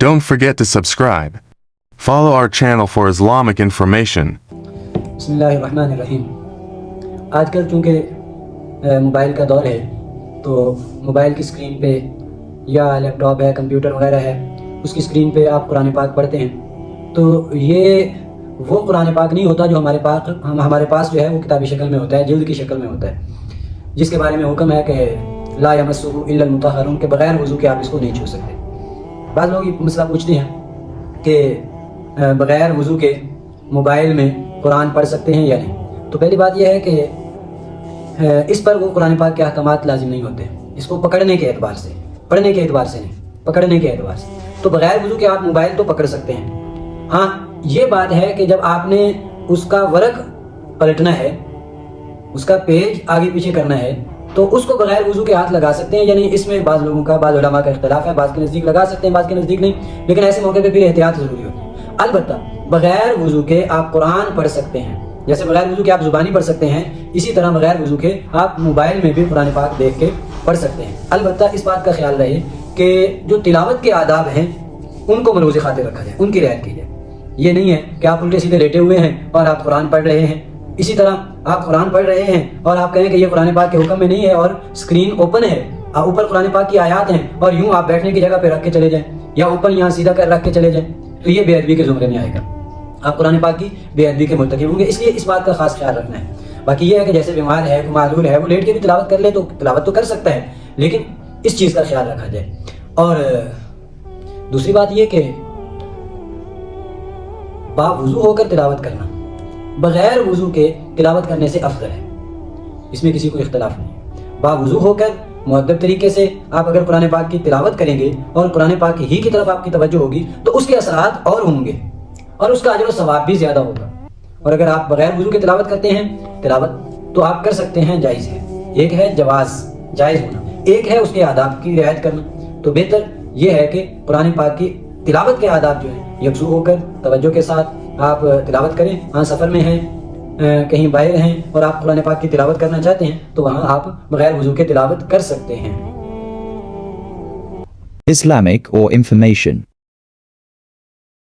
Don't forget to subscribe. Follow our channel for Islamic information. बिस्मिल्लाहिर्रहमानिर्रहीम। आजकल चूँकि mobile का दौर है तो मोबाइल की स्क्रीन पे या लैपटॉप है, कंप्यूटर वगैरह है, उसकी स्क्रीन पे आप कुरान पाक पढ़ते हैं तो ये वो कुरान पाक नहीं होता जो हमारे पास जो है वो किताबी शक्ल में होता है, जिल्द की शक्ल में होता है, जिसके बारे में हुक्म है कि ला यमस्सुहु इल्लल मुतहहरुन, के बगैर वज़ू के आप इसको नहीं छू सकते। बाद लोग ये मसला पूछते हैं कि बगैर वज़ू के मोबाइल में कुरान पढ़ सकते हैं या नहीं। तो पहली बात यह है कि इस पर वो कुरान पाक के अहकामात लाजिम नहीं होते, इसको पकड़ने के एतबार से, पढ़ने के एतबार से नहीं, पकड़ने के एतबार से। तो बगैर वज़ू के आप मोबाइल तो पकड़ सकते हैं। हाँ, ये बात है कि जब आपने उसका वर्क पलटना है, उसका पेज आगे पीछे करना है, तो उसको बगैर वज़ू के हाथ लगा सकते हैं या नहीं, इसमें बाज़ लोगों का, बाज़ उलमा का इख्तिलाफ है। बाज़ के नज़दीक लगा सकते हैं, बाज़ के नज़दीक नहीं, लेकिन ऐसे मौके पे फिर एहतियात ज़रूरी होती है। अलबत्ता बगैर वज़ू के आप कुरान पढ़ सकते हैं, जैसे बगैर वज़ू के आप ज़ुबानी पढ़ सकते हैं, इसी तरह बगैर वज़ू के आप मोबाइल में भी कुरान पाक देख के पढ़ सकते हैं। अलबत्ता इस बात का ख्याल रहे कि जो तिलावत के आदाब हैं उनको मलूज़ खातिर रखा जाए, उनकी रियायत की जाए। ये नहीं है कि आप उल्टे सीधे लेटे हुए हैं और आप कुरान पढ़ रहे हैं, इसी तरह आप कुरान पढ़ रहे हैं और आप कहें कि ये कुरान पाक के हुक्म में नहीं है और स्क्रीन ओपन है, ऊपर कुरान पाक की आयत हैं और यूं आप बैठने की जगह पे रख के चले जाएं या ऊपर यहाँ सीधा कर रख के चले जाएं, तो ये बेअदबी के ज़ुमरे में आएगा, आप कुरान पाक की बेअदबी के मुर्तकिब होंगे। इसलिए इस बात का खास ख्याल रखना है। बाकी ये है कि जैसे बीमार है, माजूर है, वो लेट के भी तिलावत कर ले तो तिलावत तो कर सकता है, लेकिन इस चीज़ का ख्याल रखा जाए। और दूसरी बात ये कि बावुज़ू होकर तिलावत करना बगैर वज़ू के तिलावत करने से अफजल है, इसमें किसी को इख्तिलाफ नहीं है। बावुज़ू होकर मुअद्दब तरीके से आप अगर कुरान पाक की तिलावत करेंगे और कुरान पाक ही की तरफ आपकी तवज्जो होगी तो उसके असरात और होंगे और उसका अजर व सवाब भी ज़्यादा होगा। और अगर आप बगैर वज़ू के तिलावत करते हैं, तिलावत तो आप कर सकते हैं, जायज़ है। एक है जवाज़, जायज़ होना, एक है उसके आदाब की रियायत करना। तो बेहतर यह है कि कुरान पाक की तिलावत के आदाब जो है यकसू होकर तवज्जो के साथ आप तिलावत करें। हाँ, सफ़र में हैं, कहीं बाहर हैं और आप कुरान पाक की तिलावत करना चाहते हैं तो वहाँ आप बगैर वज़ू के तिलावत कर सकते हैं। Islamic or information.